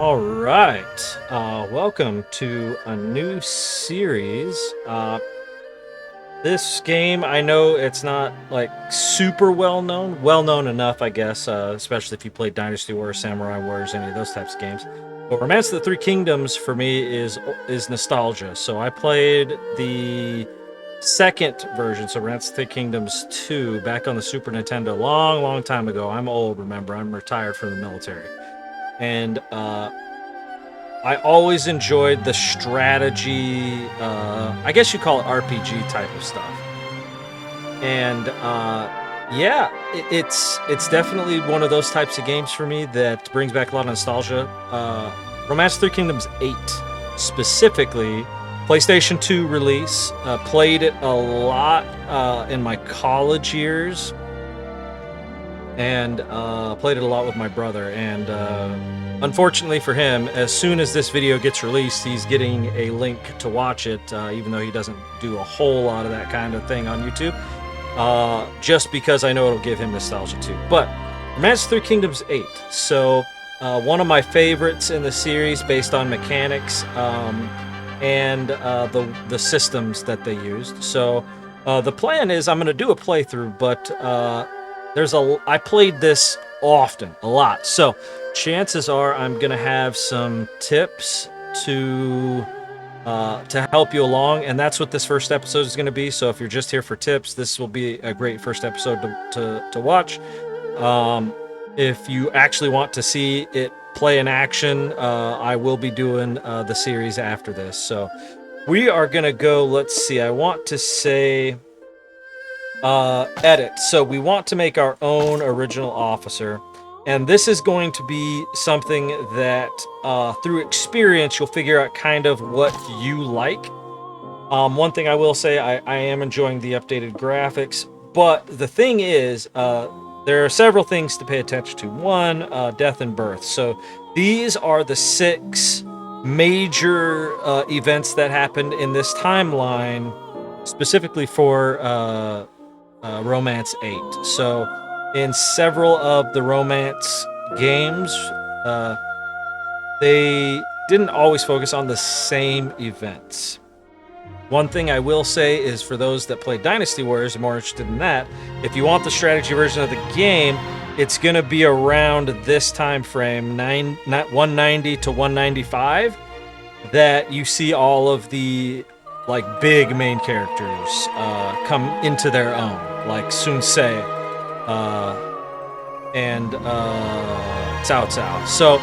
All right, welcome to a new series. This game, I know it's not like super well known enough, I guess, especially if you played Dynasty Warriors, Samurai Warriors, any of those types of games. But Romance of the Three Kingdoms for me is nostalgia. So I played the second version, so Romance of the Three Kingdoms 2, back on the Super Nintendo, long time ago. I'm old, remember? I'm retired from the military, and I always enjoyed the strategy, I guess you call it RPG type of stuff. And yeah, it's definitely one of those types of games for me that brings back a lot of nostalgia. Romance 3 Kingdoms 8 specifically, PlayStation 2 release, played it a lot in my college years, and played it a lot with my brother. And unfortunately for him, as soon as this video gets released, he's getting a link to watch it, even though he doesn't do a whole lot of that kind of thing on YouTube, just because I know it'll give him nostalgia too. But Romance 3 Kingdoms 8, so one of my favorites in the series based on mechanics and the systems that they used. So the plan is I'm going to do a playthrough, but I played this often, a lot. So chances are I'm gonna have some tips to help you along, and that's what this first episode is going to be. So if you're just here for tips, this will be a great first episode to watch. If you actually want to see it play in action, I will be doing the series after this. So we are gonna go. Let's see. I want to say edit. So we want to make our own original officer. And this is going to be something that, through experience, you'll figure out kind of what you like. One thing I will say, I am enjoying the updated graphics, but the thing is, there are several things to pay attention to. One, death and birth. So these are the 6 major events that happened in this timeline, specifically for Romance 8. So in several of the Romance games, they didn't always focus on the same events. One thing I will say is, for those that play Dynasty Warriors and more interested in that, if you want the strategy version of the game, it's going to be around this time frame, 190 to 195, that you see all of the like big main characters come into their own, like Sun Ce and Cao Cao. So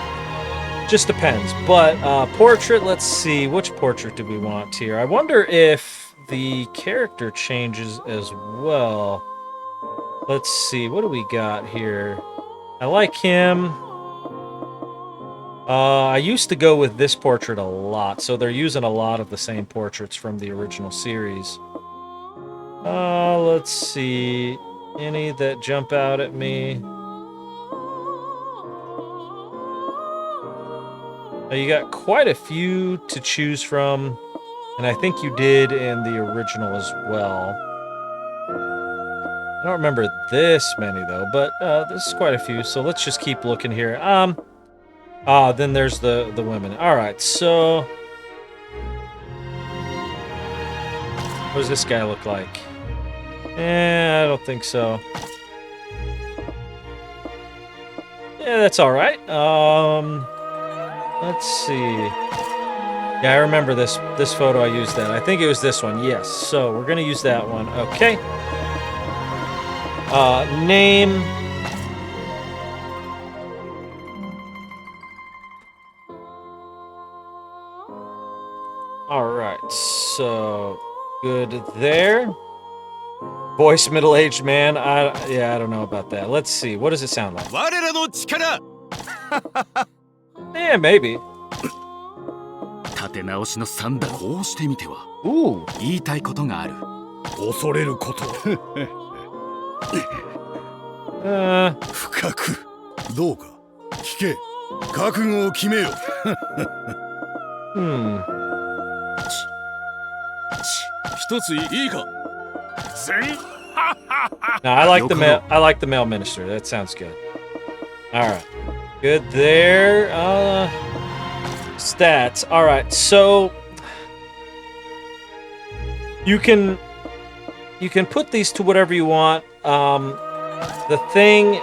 just depends. But portrait, let's see, which portrait do we want here? I wonder if the character changes as well. Let's see, what do we got here? I like him. I used to go with this portrait a lot, so they're using a lot of the same portraits from the original series. Let's see, any that jump out at me? You got quite a few to choose from, and I think you did in the original as well. I don't remember this many though, but this is quite a few, so let's just keep looking here. Then there's the women. All right, so what does this guy look like? I don't think so. Yeah, that's all right. Let's see. Yeah, I remember this photo. I used that. I think it was this one. Yes. So we're gonna use that one. Okay. Name. All right. So good there. Voice, middle-aged man. I don't know about that. Let's see. What does it sound like? Yeah, maybe. Ooh. 言いたいことがある。恐れること。深く。どうか。聞け。覚悟を決めよ。一ついいか。No, I like the male minister. That sounds good. All right, good there. Stats. All right, so you can put these to whatever you want. The thing,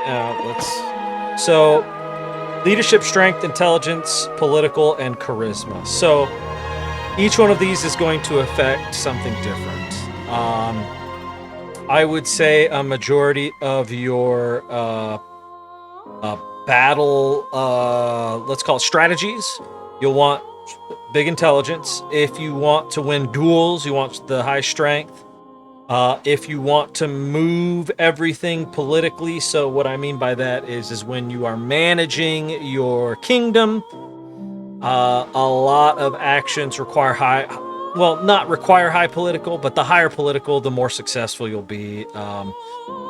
leadership, strength, intelligence, political, and charisma. So each one of these is going to affect something different. I would say a majority of your battle, let's call it strategies, you'll want big intelligence. If you want to win duels, you want the high strength. If you want to move everything politically, so what I mean by that is when you are managing your kingdom, a lot of actions require not require high political, but the higher political, the more successful you'll be.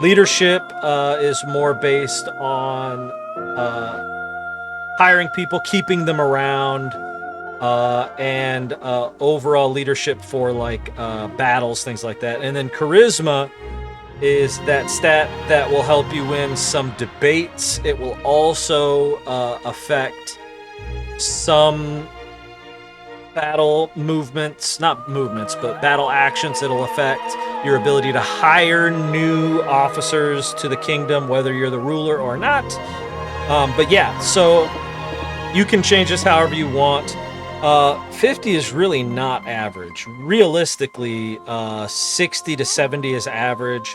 Leadership is more based on hiring people, keeping them around, and overall leadership for like battles, things like that. And then charisma is that stat that will help you win some debates. It will also affect some battle movements, not movements, but battle actions. It'll affect your ability to hire new officers to the kingdom, whether you're the ruler or not. But yeah, so you can change this however you want. 50 is really not average. Realistically, 60 to 70 is average.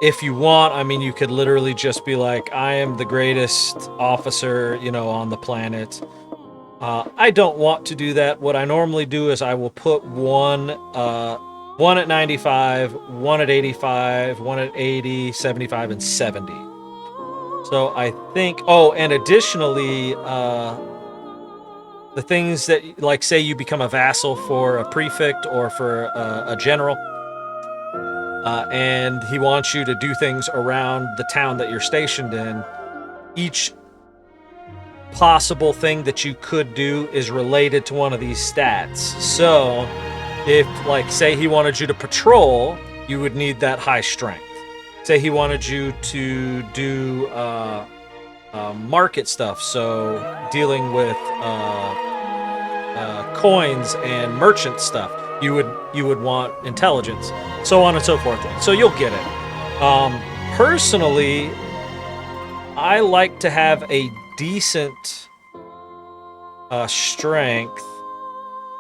If you want, I mean, you could literally just be like, I am the greatest officer, on the planet. I don't want to do that. What I normally do is I will put one at 95, one at 85, one at 80, 75, and 70. So I think, and additionally, the things that, like, say you become a vassal for a prefect or for a general, and he wants you to do things around the town that you're stationed in, each possible thing that you could do is related to one of these stats. So if, like, say he wanted you to patrol, you would need that high strength. Say he wanted you to do market stuff, so dealing with coins and merchant stuff, you would want intelligence, so on and so forth. So you'll get it. Personally, I like to have a decent strength.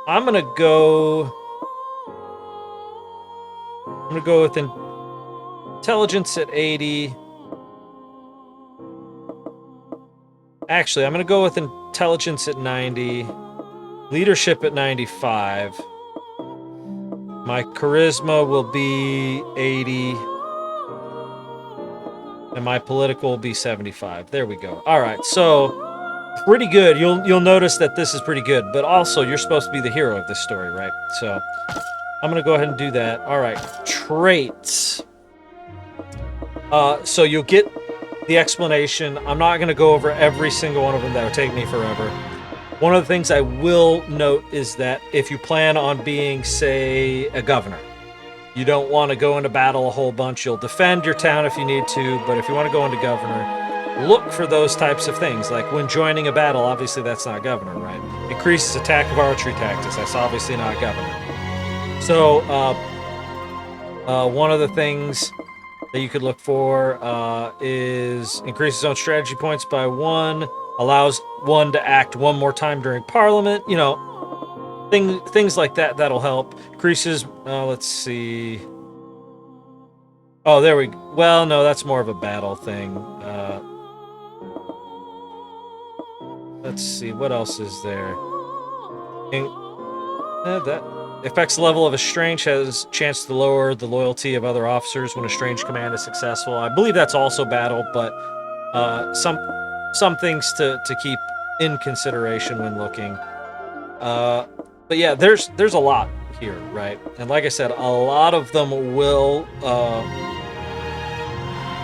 I'm gonna go with intelligence at 80. Actually, I'm gonna go with intelligence at 90, leadership at 95. My charisma will be 80. And my political will be 75. There we go. All right, so pretty good. You'll notice that this is pretty good, but also you're supposed to be the hero of this story, right? So I'm gonna go ahead and do that. All right, traits. So you'll get the explanation. I'm not gonna go over every single one of them. That would take me forever. One of the things I will note is that if you plan on being, say, a governor, you don't want to go into battle a whole bunch. You'll defend your town if you need to, but if you want to go into governor, look for those types of things. Like when joining a battle, obviously that's not governor, right? Increases attack of archery tactics, that's obviously not governor. So one of the things that you could look for is increases own strategy points by 1, allows one to act one more time during Parliament, things like that. That'll help. Increases, let's see. Oh, there we go. Well, no, that's more of a battle thing. Let's see, what else is there? That affects the level of a strange, has chance to lower the loyalty of other officers when a strange command is successful. I believe that's also battle, but some things to keep in consideration when looking. But yeah, there's a lot here, right? And like I said, a lot of them will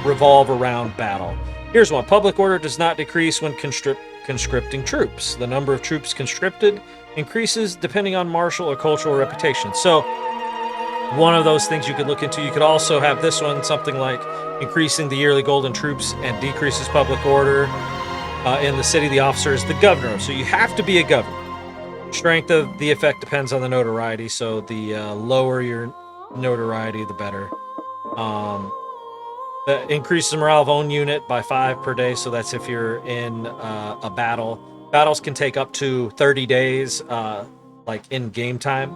revolve around battle. Here's one. Public order does not decrease when conscripting troops. The number of troops conscripted increases depending on martial or cultural reputation. So one of those things you could look into. You could also have this one, something like increasing the yearly golden troops and decreases public order. In the city, the officer is the governor, so you have to be a governor. Strength of the effect depends on the notoriety, so the lower your notoriety, the better. That increases morale of own unit by 5 per day, so that's if you're in a battle. Battles can take up to 30 days, like in game time.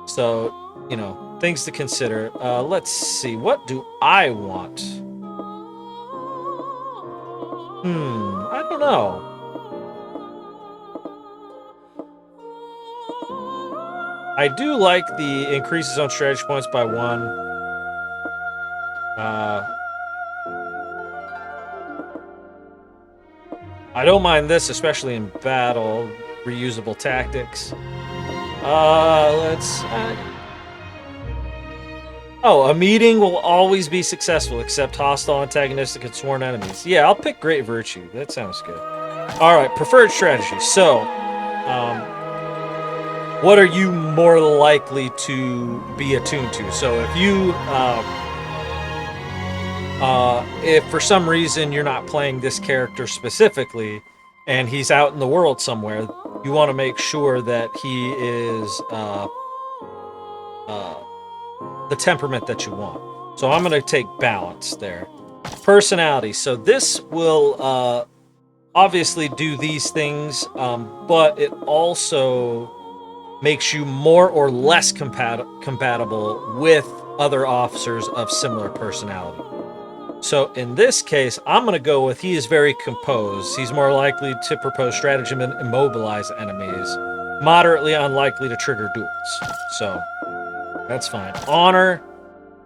So, you know, things to consider. Let's see, what do I want? I don't know. I do like the increases on strategy points by 1. I don't mind this, especially in battle. Reusable tactics. Oh, a meeting will always be successful, except hostile, antagonistic, and sworn enemies. Yeah, I'll pick Great Virtue. That sounds good. All right, preferred strategy. So, what are you more likely to be attuned to? So, if for some reason you're not playing this character specifically, and he's out in the world somewhere, you want to make sure that he is the temperament that you want. So I'm going to take balance there. Personality. So this will obviously do these things, but it also makes you more or less compatible with other officers of similar personality. So in this case, I'm going to go with he is very composed. He's more likely to propose stratagem and immobilize enemies. Moderately unlikely to trigger duels. So that's fine. Honor.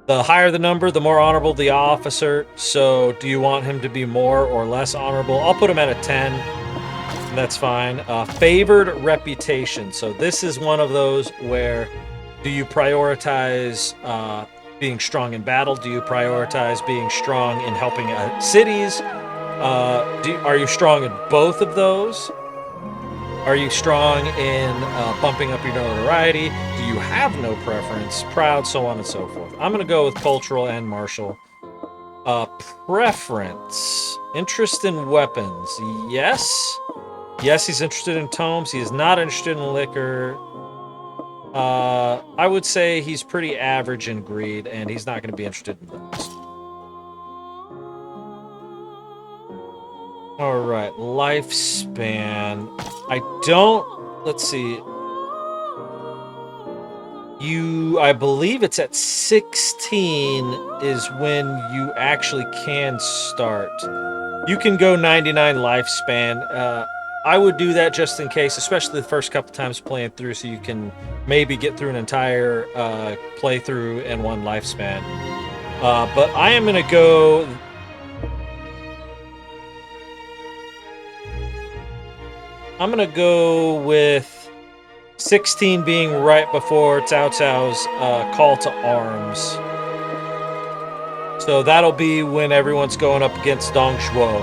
The higher the number, the more honorable the officer. So do you want him to be more or less honorable? I'll put him at a 10. That's fine. Favored reputation. So this is one of those where do you prioritize being strong in battle? Do you prioritize being strong in helping cities? Are you strong in both of those? Are you strong in bumping up your notoriety? Do you have no preference? Proud, so on and so forth. I'm going to go with cultural and martial. Preference. Interest in weapons. Yes. Yes, he's interested in tomes. He is not interested in liquor. I would say he's pretty average in greed, and he's not going to be interested in those. All right, lifespan. Let's see. I believe it's at 16 is when you actually can start. You can go 99 lifespan. I would do that just in case, especially the first couple times playing through, so you can maybe get through an entire playthrough in one lifespan. But I am going to go... I'm going to go with 16 being right before Cao Cao's call to arms. So that'll be when everyone's going up against Dong Zhuo.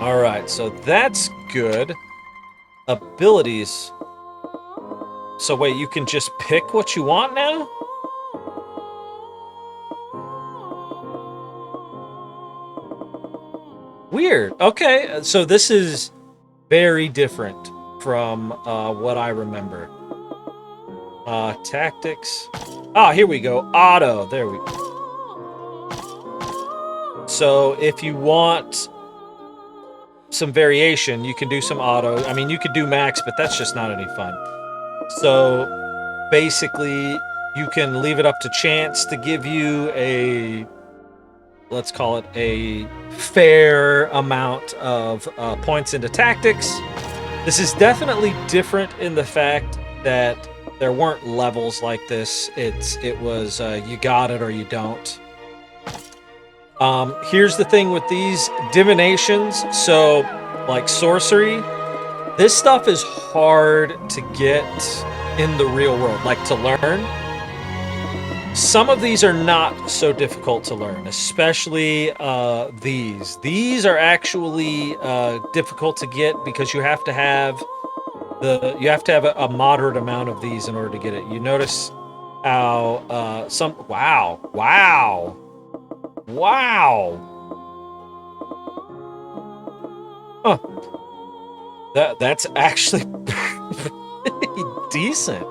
All right, so that's good. Abilities. So wait, you can just pick what you want now? Weird. Okay, so this is very different from what I remember. Tactics. Ah, here we go. Auto. There we go. So if you want some variation, you can do some auto. I mean, you could do max, but that's just not any fun. So basically, you can leave it up to chance to give you a, let's call it a fair amount of points into tactics. This is definitely different in the fact that there weren't levels like this. It was you got it or you don't. Here's the thing with these divinations. So, like sorcery, this stuff is hard to get in the real world, like to learn. Some of these are not so difficult to learn, especially these. These are actually difficult to get because you have to have a moderate amount of these in order to get it. You notice how wow. Huh. That's actually pretty decent.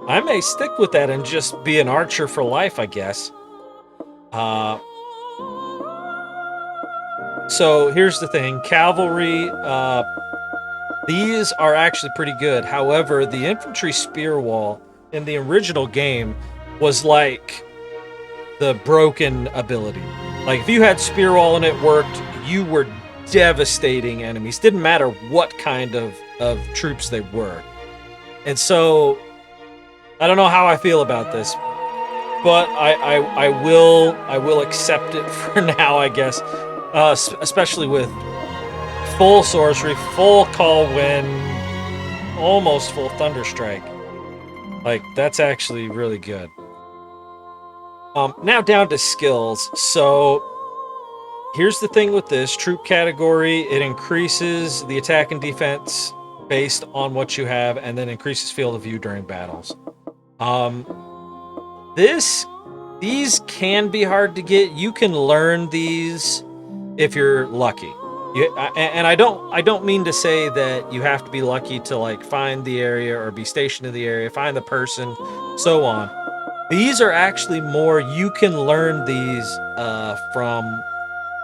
I may stick with that and just be an archer for life, I guess. So here's the thing. Cavalry, these are actually pretty good. However, the infantry spear wall in the original game was like the broken ability. Like if you had spear wall and it worked, you were devastating enemies. Didn't matter what kind of troops they were. And so I don't know how I feel about this, but I will accept it for now, I guess. Especially with full sorcery, full call wind, almost full thunderstrike. Like that's actually really good. Now down to skills. So here's the thing with this troop category: it increases the attack and defense based on what you have, and then increases field of view during battles. These can be hard to get. You can learn these if you're lucky. And I don't mean to say that you have to be lucky to like find the area or be stationed in the area, find the person, so on. These are actually more you can learn these from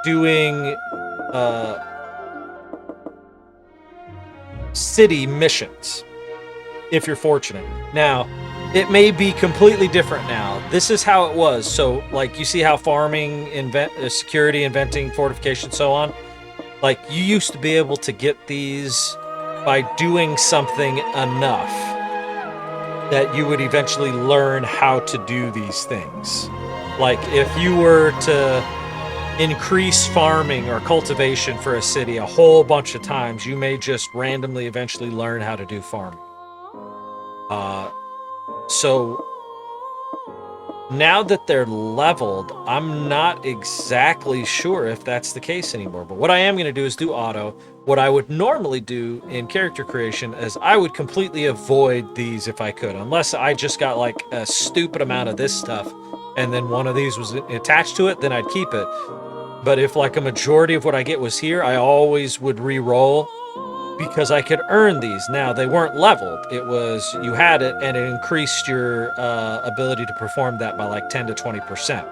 doing city missions if you're fortunate. Now, it may be completely different now. This is how it was. So, like, you see how farming, security, inventing, fortification, so on. Like, you used to be able to get these by doing something enough that you would eventually learn how to do these things. Like, if you were to increase farming or cultivation for a city a whole bunch of times, you may just randomly eventually learn how to do farming. So now that they're leveled, I'm not exactly sure if that's the case anymore. But what I am going to do is do auto. What I would normally do in character creation is I would completely avoid these if I could, unless I just got like a stupid amount of this stuff and then one of these was attached to it, then I'd keep it. But if like a majority of what I get was here, I always would re-roll because I could earn these. Now, they weren't leveled. It was, you had it, and it increased your ability to perform that by like 10 to 20%.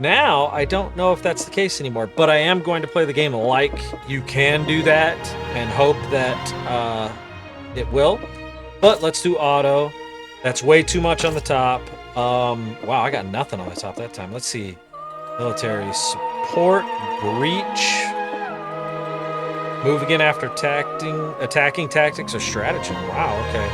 Now, I don't know if that's the case anymore, but I am going to play the game like you can do that and hope that it will. But let's do auto. That's way too much on the top. Wow, I got nothing on the top that time. Let's see. Military support, breach. Move again after attacking tactics or stratagem. Wow, okay.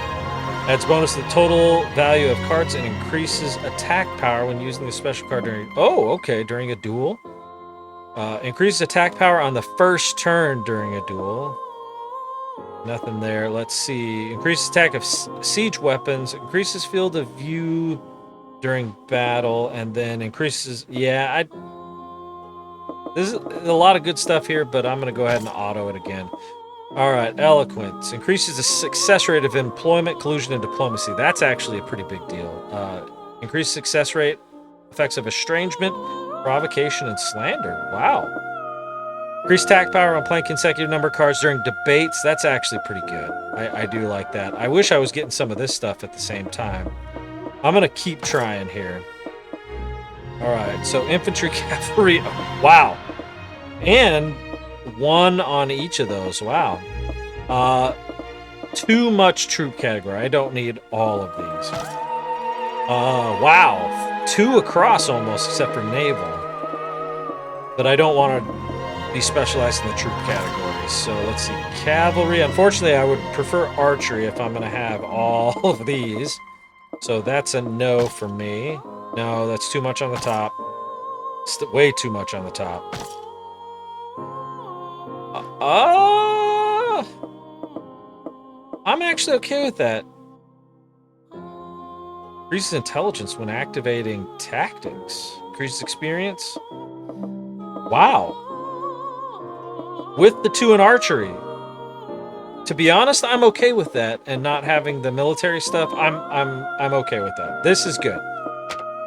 Adds bonus to the total value of cards and increases attack power when using the special card during... Oh, okay, during a duel. Increases attack power on the first turn during a duel. Nothing there. Let's see. Increases attack of siege weapons. Increases field of view during battle. And then increases... Yeah, There's a lot of good stuff here, but I'm going to go ahead and auto it again. All right, eloquence. Increases the success rate of employment, collusion, and diplomacy. That's actually a pretty big deal. Increased success rate, effects of estrangement, provocation, and slander. Wow. Increased attack power on playing consecutive number cards during debates. That's actually pretty good. I do like that. I wish I was getting some of this stuff at the same time. I'm going to keep trying here. All right, so infantry, cavalry, wow. And one on each of those, wow. Too much troop category. I don't need all of these. Wow, 2 across almost, except for naval. But I don't want to be specialized in the troop categories. So let's see, cavalry. Unfortunately, I would prefer archery if I'm going to have all of these. So that's a no for me. No, that's too much on the top. It's way too much on the top. I'm actually okay with that. Increases intelligence when activating tactics. Increases experience. Wow. With the 2 in archery. To be honest, I'm okay with that, and not having the military stuff. I'm okay with that. This is good.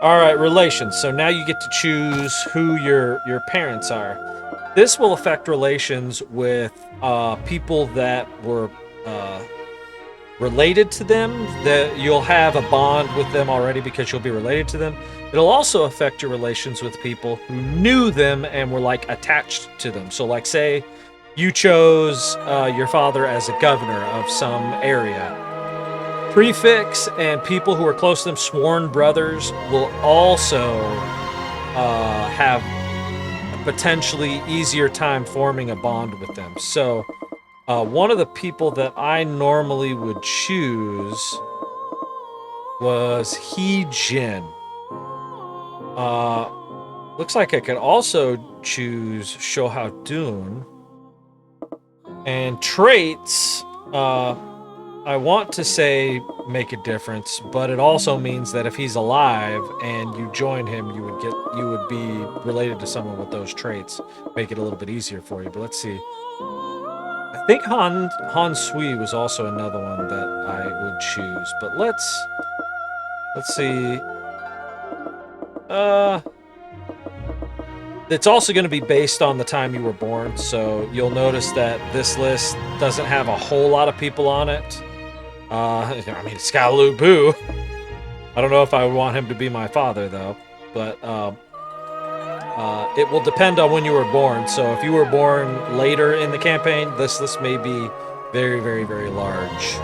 All right, relations. So now you get to choose who your parents are. This will affect relations with people that were related to them, that you'll have a bond with them already because you'll be related to them. It'll also affect your relations with people who knew them and were like attached to them. So like say you chose your father as a governor of some area. Prefix and people who are close to them, sworn brothers, will also have a potentially easier time forming a bond with them. So one of the people that I normally would choose was He Jin. Looks like I could also choose Shohao Dun. And traits, I want to say make a difference, but it also means that if he's alive and you join him, you would be related to someone with those traits. Make it a little bit easier for you. But let's see. I think Han Sui was also another one that I would choose. But let's see. It's also going to be based on the time you were born, so you'll notice that this list doesn't have a whole lot of people on it. I mean, it's got Lu Bu. I don't know if I would want him to be my father, though. But it will depend on when you were born. So if you were born later in the campaign, this list may be very, very, very large.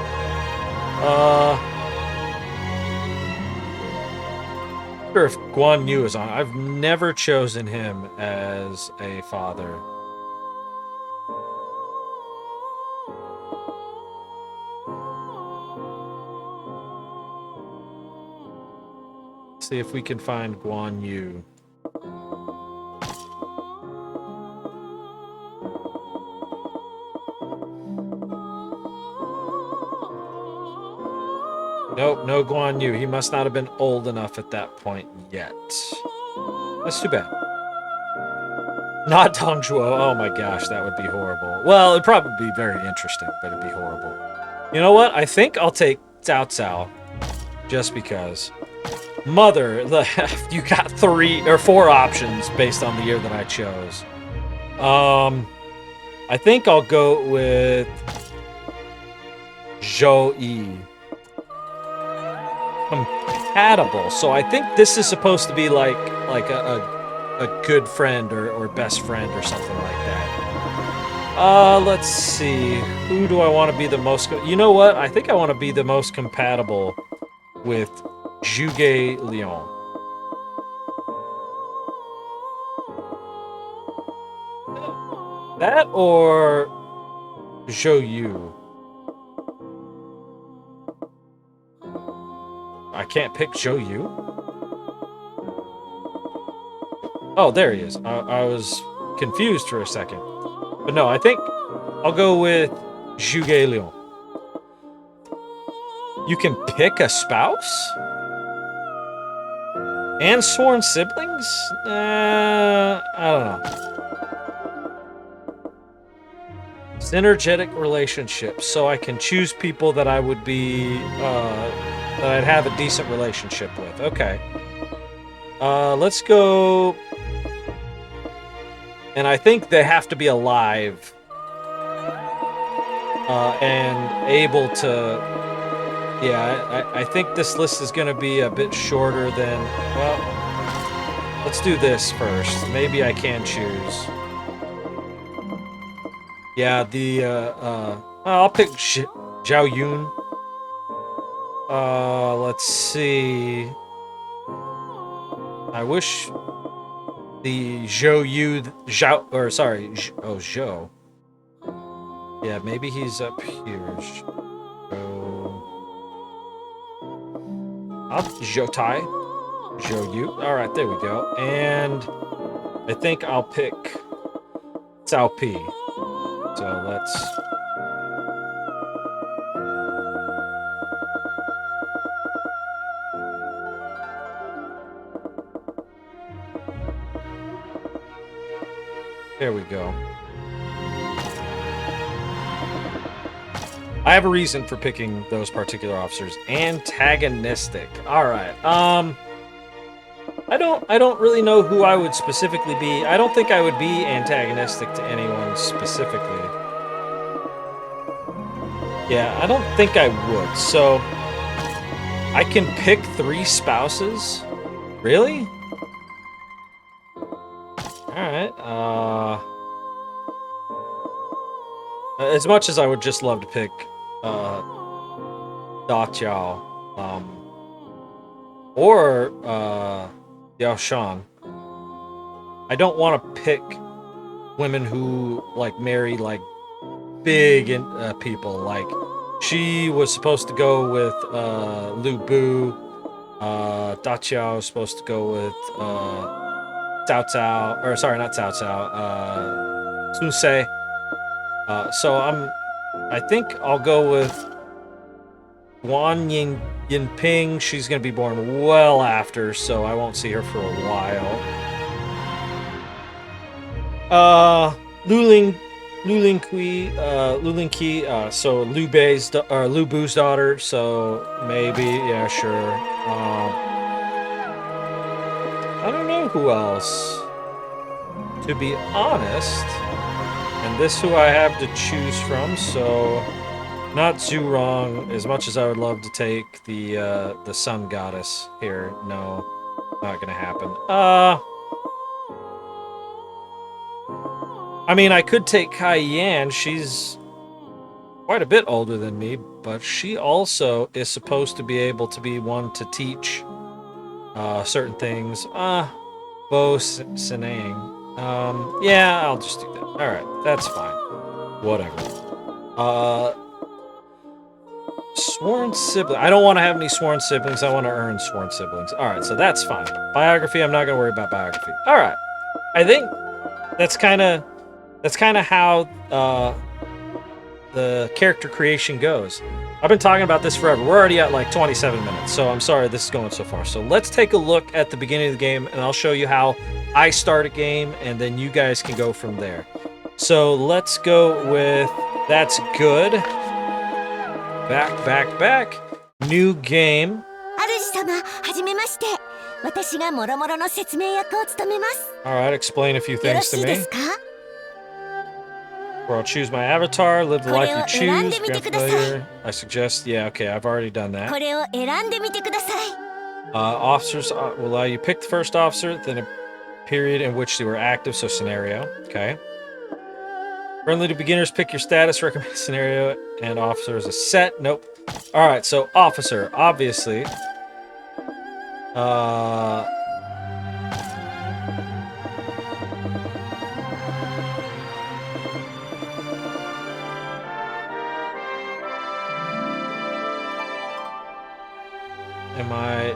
I wonder if Guan Yu is on. I've never chosen him as a father. See if we can find Guan Yu. Nope, no Guan Yu. He must not have been old enough at that point yet. That's too bad. Not Dong Zhuo. Oh my gosh, that would be horrible. Well, it'd probably be very interesting, but it'd be horrible. You know what? I think I'll take Cao Cao. Just because. Mother, you got 3 or 4 options based on the year that I chose. I think I'll go with Zhou Yi. Compatible. So I think this is supposed to be like a good friend or best friend or something like that. Let's see. Who do I want to be the most? You know what? I think I want to be the most compatible with Zhuge Liang. That or Zhou Yu. I can't pick Zhou Yu? Oh, there he is. I was confused for a second. But no, I think I'll go with Zhuge Liang. You can pick a spouse? And sworn siblings? I don't know. Synergetic relationships. So I can choose people that I would be... that I'd have a decent relationship with. Okay. Let's go... And I think they have to be alive. And able to... Yeah, I think this list is going to be a bit shorter than... Well, let's do this first. Maybe I can choose. Yeah, the... I'll pick Zhao Yun. Let's see. I wish the Zhou. Yeah, maybe he's up here. Zhou Yu. Alright, there we go. And I think I'll pick Cao Pi. So let's... There we go. I have a reason for picking those particular officers. Antagonistic. Alright, I don't really know who I would specifically be. I don't think I would be antagonistic to anyone specifically. Yeah, I don't think I would. So I can pick 3 spouses? Really? Alright, as much as I would just love to pick, Da Chiao, or, Yao Shan, I don't want to pick women who, like, marry, like, big people. Like, she was supposed to go with, Lu Bu, Da Chiao was supposed to go with, Cao Cao, or sorry, not Cao Cao, Sun Se. So I think I'll go with Guan Yinping. She's gonna be born well after, so I won't see her for a while. Luling Qi, so Lu Bu's daughter. So maybe, yeah, sure. I don't know who else. To be honest, and this who I have to choose from, so not Zhurong, as much as I would love to take the sun goddess here. No, not gonna happen. I mean, I could take Kai Yan. She's quite a bit older than me, but she also is supposed to be able to be one to teach certain things. Bo Sinang. Yeah, I'll just do that. Alright, that's fine. Whatever. Sworn sibling. I don't want to have any sworn siblings. I want to earn sworn siblings. Alright, so that's fine. Biography, I'm not going to worry about biography. Alright. I think that's kind of how the character creation goes. I've been talking about this forever. We're already at like 27 minutes, so I'm sorry this is going so far. So let's take a look at the beginning of the game, and I'll show you how I start a game, and then you guys can go from there. So let's go with that's good. Back. New game. Alright, explain a few things to me. Where I'll choose my avatar, live the life you choose, grant familiar. I suggest, yeah, okay, I've already done that. Officers will allow you pick the first officer, then a period in which they were active, so scenario, okay. Friendly to beginners, pick your status, recommend scenario, and officer is a set, nope. Alright, so officer, obviously.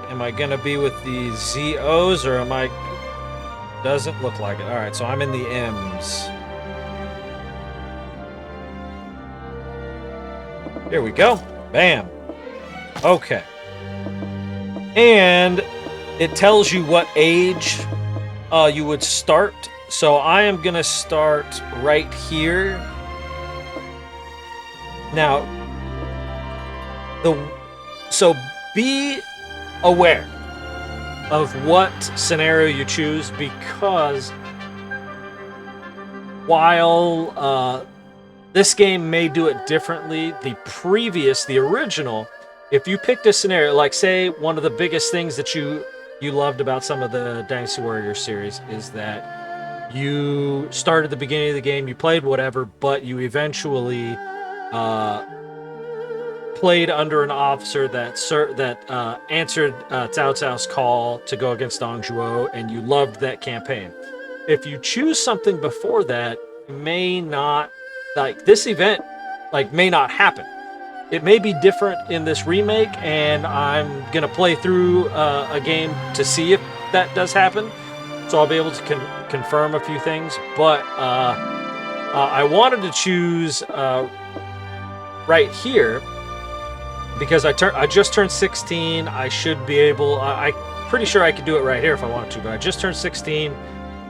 Am I gonna be with the ZOs or am I? Doesn't look like it. All right, so I'm in the M's. Here we go. Bam. Okay. And it tells you what age you would start. So I am gonna start right here. Now, so be aware of what scenario you choose, because while this game may do it differently, the original, if you picked a scenario, like say one of the biggest things that you loved about some of the Dynasty Warriors series is that you started at the beginning of the game, you played whatever, but you eventually played under an officer that answered Cao Cao's call to go against Dong Zhuo, and you loved that campaign. If you choose something before that, it may not, like this event, like may not happen. It may be different in this remake, and I'm gonna play through a game to see if that does happen. So I'll be able to confirm a few things, but I wanted to choose right here. Because I just turned 16, I should be able. I'm pretty sure I could do it right here if I wanted to, but I just turned 16.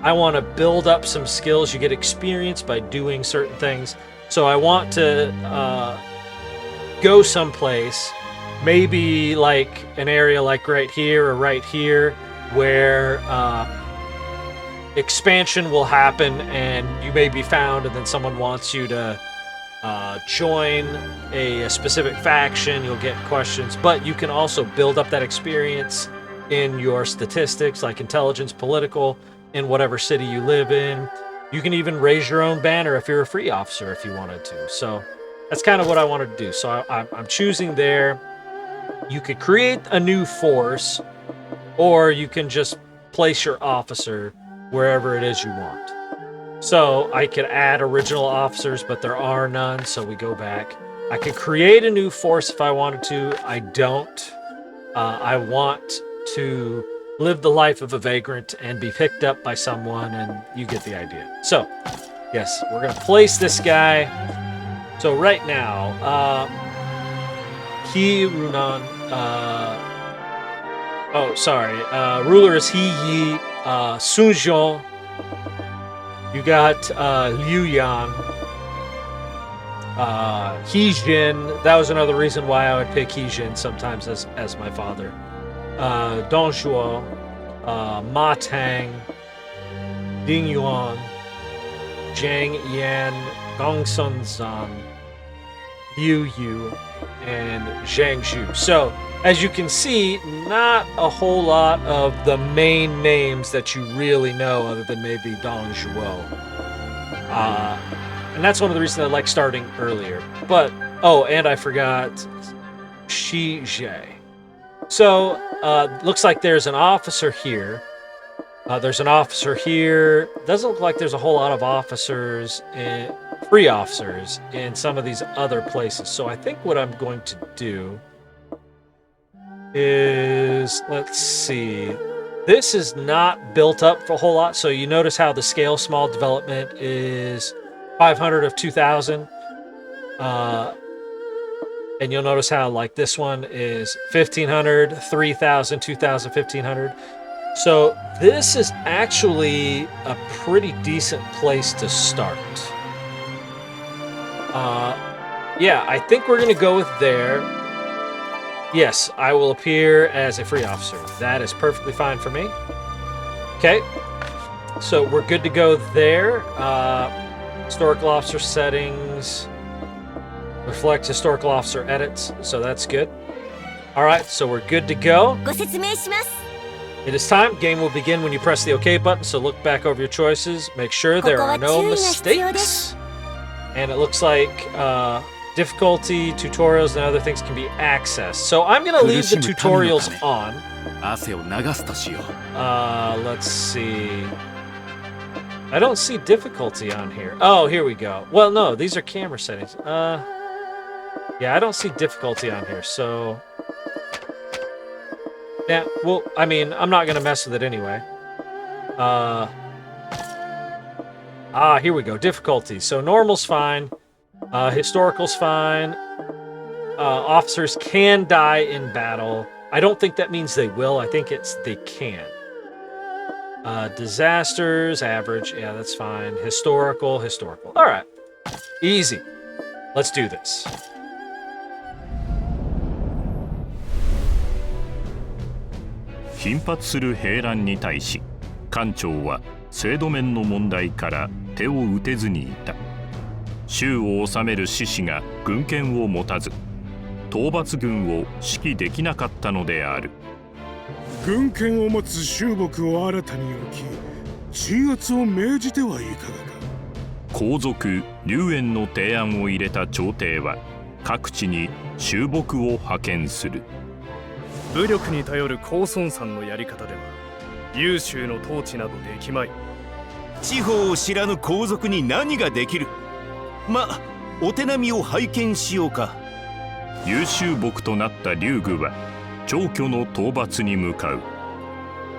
I want to build up some skills. You get experience by doing certain things. So I want to go someplace, maybe like an area like right here or right here, where expansion will happen and you may be found, and then someone wants you to join a specific faction. You'll get questions, but you can also build up that experience in your statistics, like intelligence, political, in whatever city you live in. You can even raise your own banner if you're a free officer if you wanted to. So that's kind of what I wanted to do. So I'm choosing there. You could create a new force, or you can just place your officer wherever it is you want. So I could add original officers, but there are none, so we go back. I could create a new force if I wanted to. I don't. I want to live the life of a vagrant and be picked up by someone, and you get the idea. So, yes, we're going to place this guy. So right now, Runan, ruler is Yi, Sunjong. You got Liu Yang, Hijin. That was another reason why I would pick Hijin sometimes as my father. Dong Shuo, Ma Tang, Ding Yuan, Zhang Yan, Gong Sun Zan, Liu Yu, and Zhang Zhu. So, as you can see, not a whole lot of the main names that you really know other than maybe Dong Zhuo. And that's one of the reasons I like starting earlier. But, oh, and I forgot Shi Jie. So, looks like there's an officer here. There's an officer here. Doesn't look like there's a whole lot of officers, free officers, in some of these other places. So I think what I'm going to do is, let's see, this is not built up for a whole lot. So you notice how the scale small development is 500 of 2,000. And you'll notice how like this one is 1,500, 3,000, 2,000, 1,500. So this is actually a pretty decent place to start. Yeah, I think we're going to go with there. Yes, I will appear as a free officer. That is perfectly fine for me. Okay, so we're good to go there. Historical officer settings. Reflect historical officer edits, so that's good. All right, so we're good to go. It is time. Game will begin when you press the OK button, so look back over your choices. Make sure there are no mistakes. And it looks like difficulty, tutorials, and other things can be accessed. So I'm going to leave the tutorials on. Let's see. I don't see difficulty on here. Oh, here we go. Well, no, these are camera settings. Yeah, I don't see difficulty on here, so... Yeah, well, I mean, I'm not going to mess with it anyway. Here we go. Difficulty. So normal's fine. Historical's fine. Officers can die in battle. I don't think that means they will. I think it's they can. Disasters, average. Yeah, that's fine. Historical. All right. Easy. Let's do this. 頻発する兵乱に対し艦長は制度面の問題から手を打てずにいた。州を治める志士が軍権を持たず討伐軍を指揮できなかったのである。軍権を持つ州牧を新たに置き鎮圧を命じてはいかがか。皇族龍炎の提案を入れた朝廷は各地に州牧を派遣する。武力に頼る高孫さんのやり方では優州の統治などできまい。地方を知らぬ皇族に何ができる。ま、お手並みを拝見しようか。優秀牧となった龍宮は長居の討伐に向かう。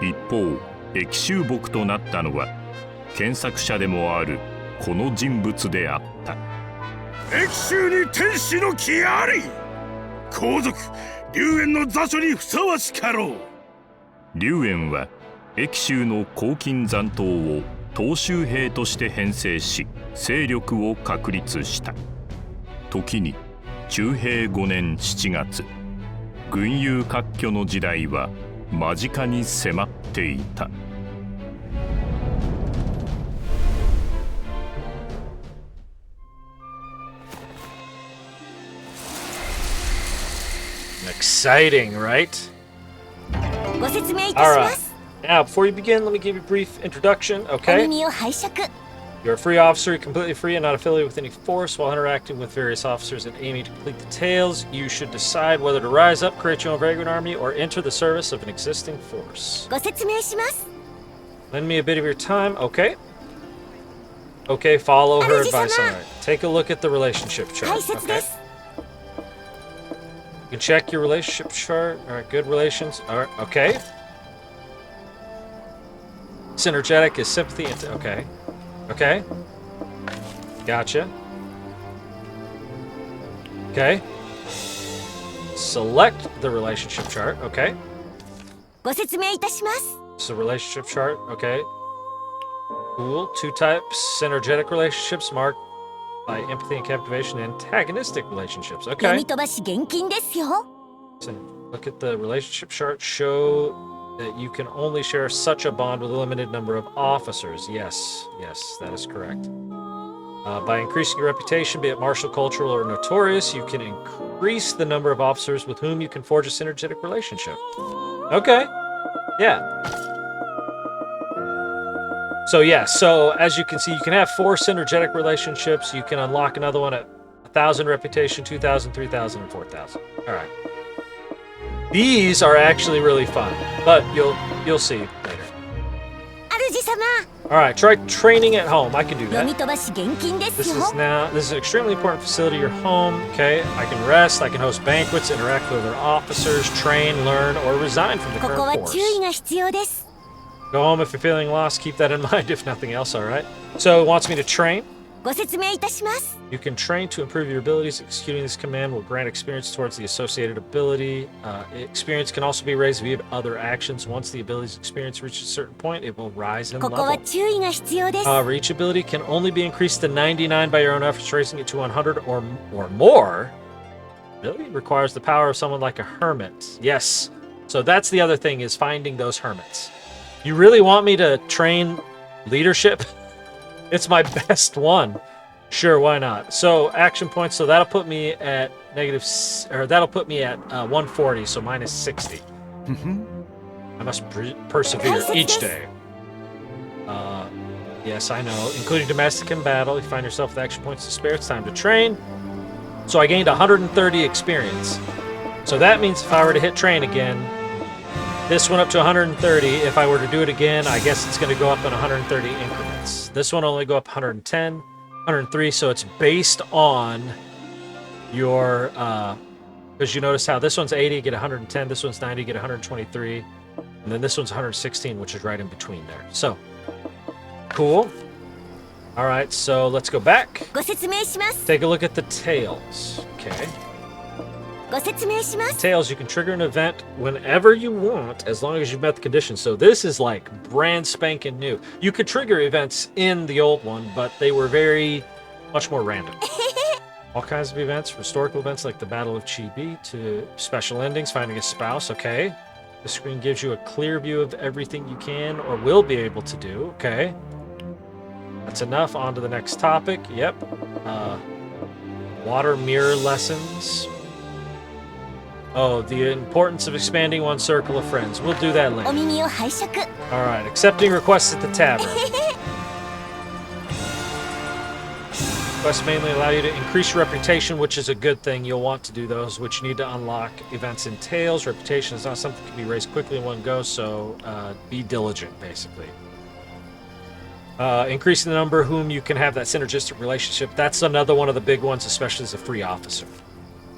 一方益州牧となったのは検索者でもあるこの人物であった。益州に天使の気あり。皇族龍炎の座所にふさわしかろう。龍炎は益州の黄金残党を統衆兵として編成し勢力を確立した。時に中平5年7月軍友割拠の時代は間近に迫っていた。Exciting, right? ご説明いたします。 Now, before you begin, let me give you a brief introduction, お okay? 耳を拝借。 You're a free officer, you're completely free and not affiliated with any force. While interacting with various officers and aiming to complete the tales, you should decide whether to rise up, create your own vagrant army, or enter the service of an existing force. ご説明します。 Lend me a bit of your time, okay? Okay, follow her Aruji-sama. advice. Alright. Take a look at the relationship 大 chart. 切 Okay. です。 You can check your relationship chart. Alright, good relations. Alright, okay. Synergetic is sympathy. Okay. Okay. Gotcha. Okay. Select the relationship chart. Okay. ご説明いたします。 It's a relationship chart. Okay. Cool. Two types. Synergetic relationships marked by empathy and captivation. Antagonistic relationships. 読 Okay. み飛ばし厳禁ですよ。 So look at the relationship chart. Show that you can only share such a bond with a limited number of officers. Yes. Yes, that is correct. By increasing your reputation, be it martial, cultural, or notorious, you can increase the number of officers with whom you can forge a synergetic relationship. Okay. Yeah. So yeah, so as you can see, you can have 4 synergetic relationships. You can unlock another one at 1,000 reputation, 2,000, 3,000, and 4,000. All right. These are actually really fun, but you'll see later. 主様、 All right, try training at home. I can do 読み that. 飛ばし厳禁です This よ。 is an extremely important facility, your home. Okay, I can rest, I can host banquets, interact with other officers, train, learn, or resign from the ここは current 注意 force. が必要です。 Go home if you're feeling lost. Keep that in mind, if nothing else. All right. So it wants me to train. ご説明いたします。 You can train to improve your abilities. Executing this command will grant experience towards the associated ability. Experience can also be raised via other actions. Once the ability's experience reaches a certain point, it will rise in ここは level. 注意が必要です。 However, each ability can only be increased to 99 by your own efforts. Raising it to 100 or more really requires the power of someone like a hermit. Yes. So that's the other thing, is finding those hermits. You really want me to train leadership? It's my best one. Sure, why not? So action points. So that'll put me at that'll put me at 140. So minus 60. I must persevere each day. Yes, I know. Including domestic and battle. You find yourself with action points to spare. It's time to train. So I gained 130 experience. So that means if I were to hit train again, this went up to 130. If I were to do it again, I guess it's going to go up in 130 increments. This one only go up 110, 103. So it's based on your, because you notice how this one's 80, get 110. This one's 90, get 123. And then this one's 116, which is right in between there. So, cool. All right, so let's go back. ご説明します。 Take a look at the tails. Okay. ご説明します。 Tails, you can trigger an event whenever you want, as long as you've met the conditions. So this is like brand spanking new. You could trigger events in the old one, but they were much more random. All kinds of events, from historical events like the Battle of Chibi to special endings, finding a spouse. Okay. The screen gives you a clear view of everything you can or will be able to do. Okay. That's enough. On to the next topic. Yep. Water mirror lessons. Oh, the importance of expanding one's circle of friends. We'll do that お later. 耳を拝借。 All right. Accepting requests at the tavern. Requests mainly allow you to increase your reputation, which is a good thing. You'll want to do those, which you need to unlock events in Tails. Reputation is not something that can be raised quickly in one go, so be diligent, basically. Increasing the number whom you can have that synergistic relationship. That's another one of the big ones, especially as a free officer.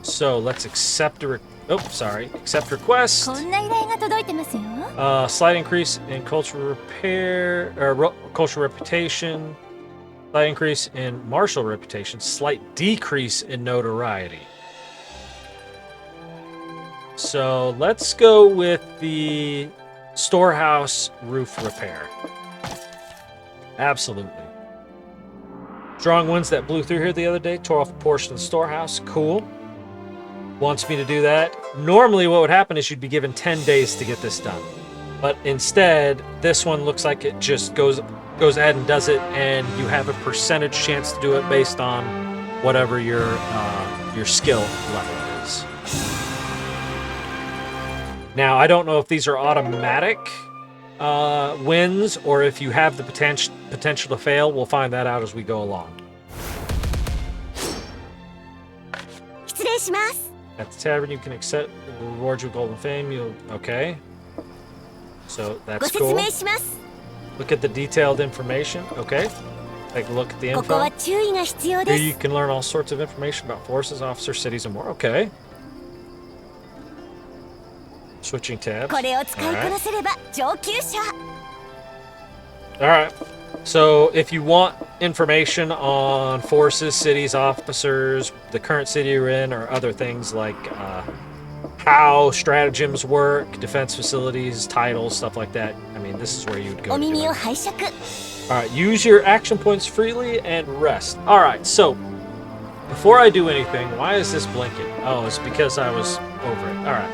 So let's accept accept request. こんな依頼が届いてますよ。 Slight increase in cultural repair or cultural reputation. Slight increase in martial reputation. Slight decrease in notoriety. So let's go with the storehouse roof repair. Absolutely. Strong winds that blew through here the other day tore off a portion of the storehouse. Cool. wants me to do that. Normally what would happen is you'd be given 10 days to get this done. But instead, this one looks like it just goes ahead and does it, and you have a percentage chance to do it based on whatever your skill level is. Now, I don't know if these are automatic wins or if you have the potential to fail. We'll find that out as we go along. At the tavern, you can accept rewards with golden fame. Okay. So that's cool. Look at the detailed information. Okay. Take a look at the info. Here you can learn all sorts of information about forces, officers, cities, and more. Okay. Switching tabs. Alright. So if you want information on forces, cities, officers, the current city you're in, or other things like how stratagems work, defense facilities, titles, stuff like that, I mean, this is where you would go. Alright, use your action points freely and rest. Alright, so before I do anything, why is this blinking? Oh, it's because I was over it. Alright.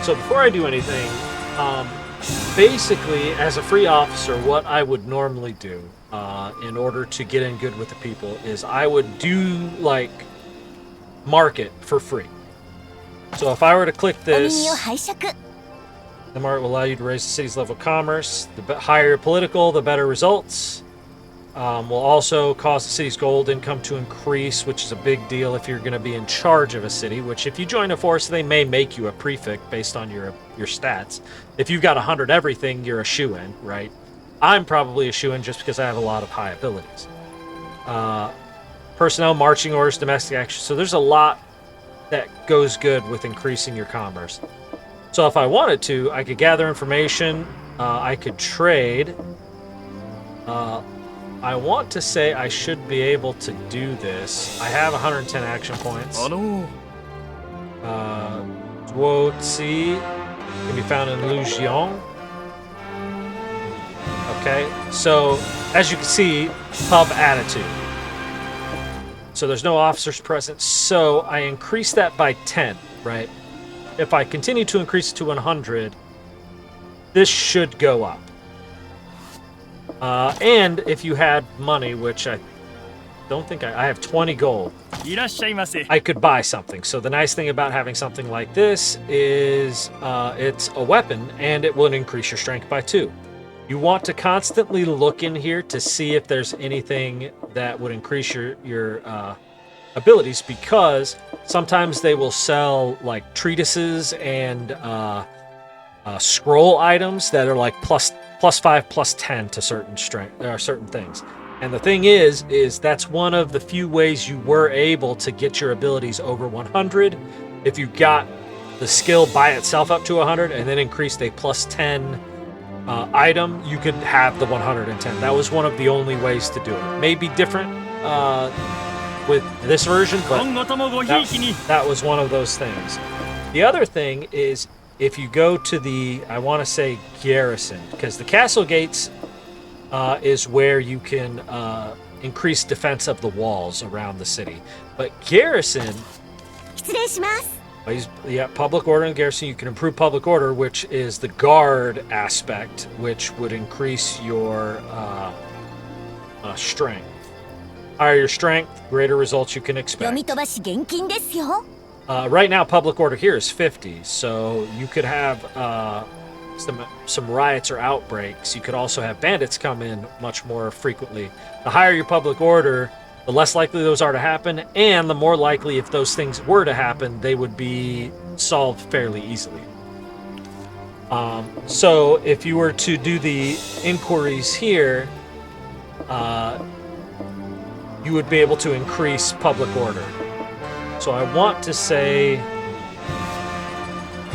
So before I do anything, basically, as a free officer, what I would normally do in order to get in good with the people is I would do, like, market for free. So if I were to click this, the market will allow you to raise the city's level of commerce. The higher your political, the better results. Will also cause the city's gold income to increase, which is a big deal if you're going to be in charge of a city, which if you join a force, they may make you a prefect based on your stats. If you've got 100 everything, you're a shoo-in, right? I'm probably a shoo-in just because I have a lot of high abilities. Personnel, marching orders, domestic action. So there's a lot that goes good with increasing your commerce. So if I wanted to, I could gather information. I could trade. I want to say I should be able to do this. I have 110 action points. Duozi can be found in Lujiang. Okay, so as you can see, pub attitude. So there's no officers present, so I increase that by 10, right? If I continue to increase it to 100, this should go up. And if you had money, which I don't think I have 20 gold, I could buy something. So the nice thing about having something like this is it's a weapon and it will increase your strength by 2. You want to constantly look in here to see if there's anything that would increase your abilities, because sometimes they will sell like treatises and scroll items that are like plus 5, plus 10 to certain strength, certain things. And the thing is that's one of the few ways you were able to get your abilities over 100. If you got the skill by itself up to 100 and then increased a plus 10 item, you could have the 110. That was one of the only ways to do it. Maybe different with this version, but that was one of those things. The other thing is, if you go to the, I want to say garrison, because the castle gates is where you can increase defense of the walls around the city. But garrison, yeah, public order and garrison, you can improve public order, which is the guard aspect, which would increase your strength. Higher your strength, greater results you can expect. Right now, public order here is 50, so you could have some riots or outbreaks. You could also have bandits come in much more frequently. The higher your public order, the less likely those are to happen, and the more likely, if those things were to happen, they would be solved fairly easily. So if you were to do the inquiries here, you would be able to increase public order. So I want to say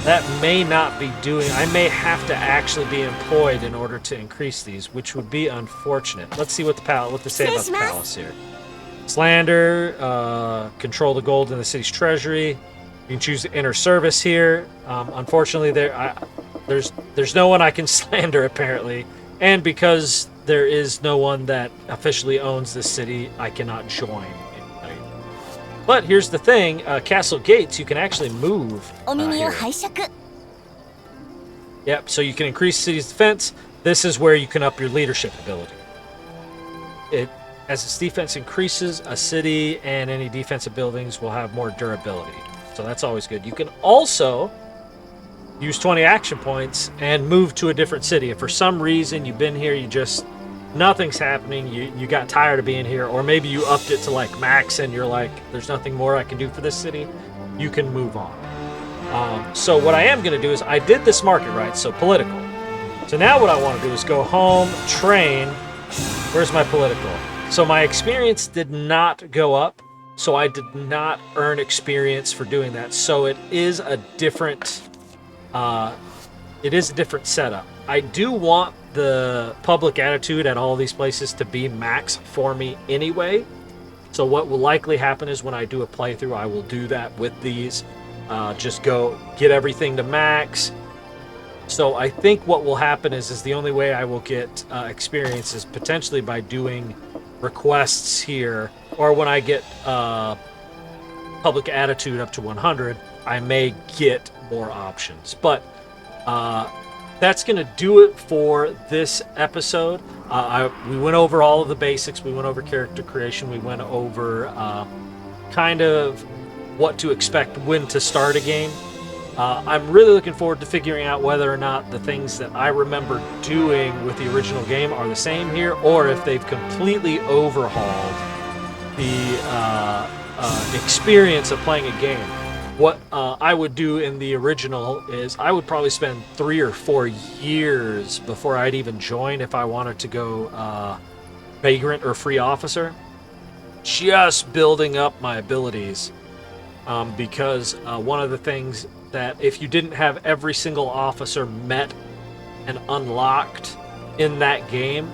that may not be doing, I may have to actually be employed in order to increase these, which would be unfortunate. Let's see what they say about the palace here. Slander, control the gold in the city's treasury. You can choose the inner service here. Unfortunately, there's no one I can slander apparently, and because there is no one that officially owns this city, I cannot join anybody. But here's the thing, castle gates, you can actually move. お耳を here. 拝借 Yep, so you can increase city's defense. This is where you can up your leadership ability. As its defense increases, a city and any defensive buildings will have more durability. So that's always good. You can also use 20 action points and move to a different city. If for some reason you've been here, nothing's happening, you got tired of being here, or maybe you upped it to like max and you're like, there's nothing more I can do for this city, you can move on. So what I am going to do is I did this market, right? So political. So now what I want to do is go home, train. Where's my political? So my experience did not go up. So I did not earn experience for doing that. So it is a different setup. I do want the public attitude at all these places to be max for me anyway. So what will likely happen is when I do a playthrough, I will do that with these. Just go get everything to max. So I think what will happen is the only way I will get experience is potentially by doing requests here, or when I get public attitude up to 100, I may get more options. But that's going to do it for this episode. We went over all of the basics. We went over character creation. We went over kind of what to expect when to start a game. I'm really looking forward to figuring out whether or not the things that I remember doing with the original game are the same here, or if they've completely overhauled the experience of playing a game. What I would do in the original is I would probably spend 3 or 4 years before I'd even join if I wanted to go vagrant or free officer, just building up my abilities. Because one of the things that if you didn't have every single officer met and unlocked in that game,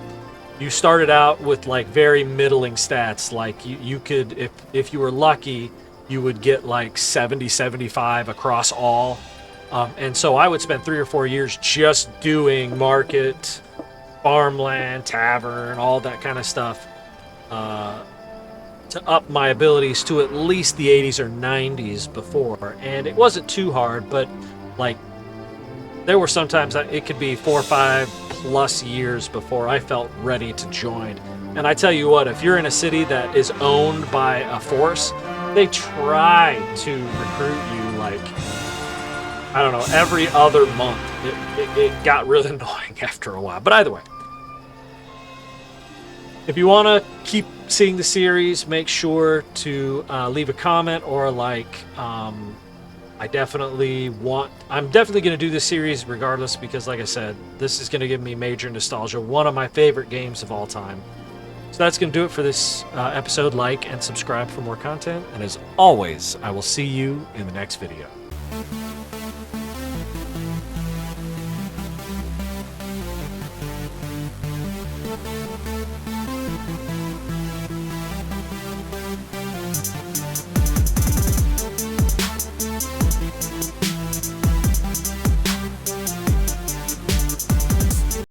you started out with like very middling stats. Like you could, if you were lucky, you would get like 70, 75 across all. And so I would spend 3 or 4 years just doing market, farmland, tavern, all that kind of stuff. To up my abilities to at least the 80s or 90s before. And it wasn't too hard, but like there were sometimes it could be 4 or 5 plus years before I felt ready to join. And I tell you what, if you're in a city that is owned by a force, they try to recruit you like, I don't know, every other month. It got really annoying after a while. But either way, if you want to keep seeing the series, make sure to leave a comment or a like. I'm definitely going to do this series regardless, because like I said, this is going to give me major nostalgia. One of my favorite games of all time. So that's going to do it for this episode. Like and subscribe for more content. And as always, I will see you in the next video.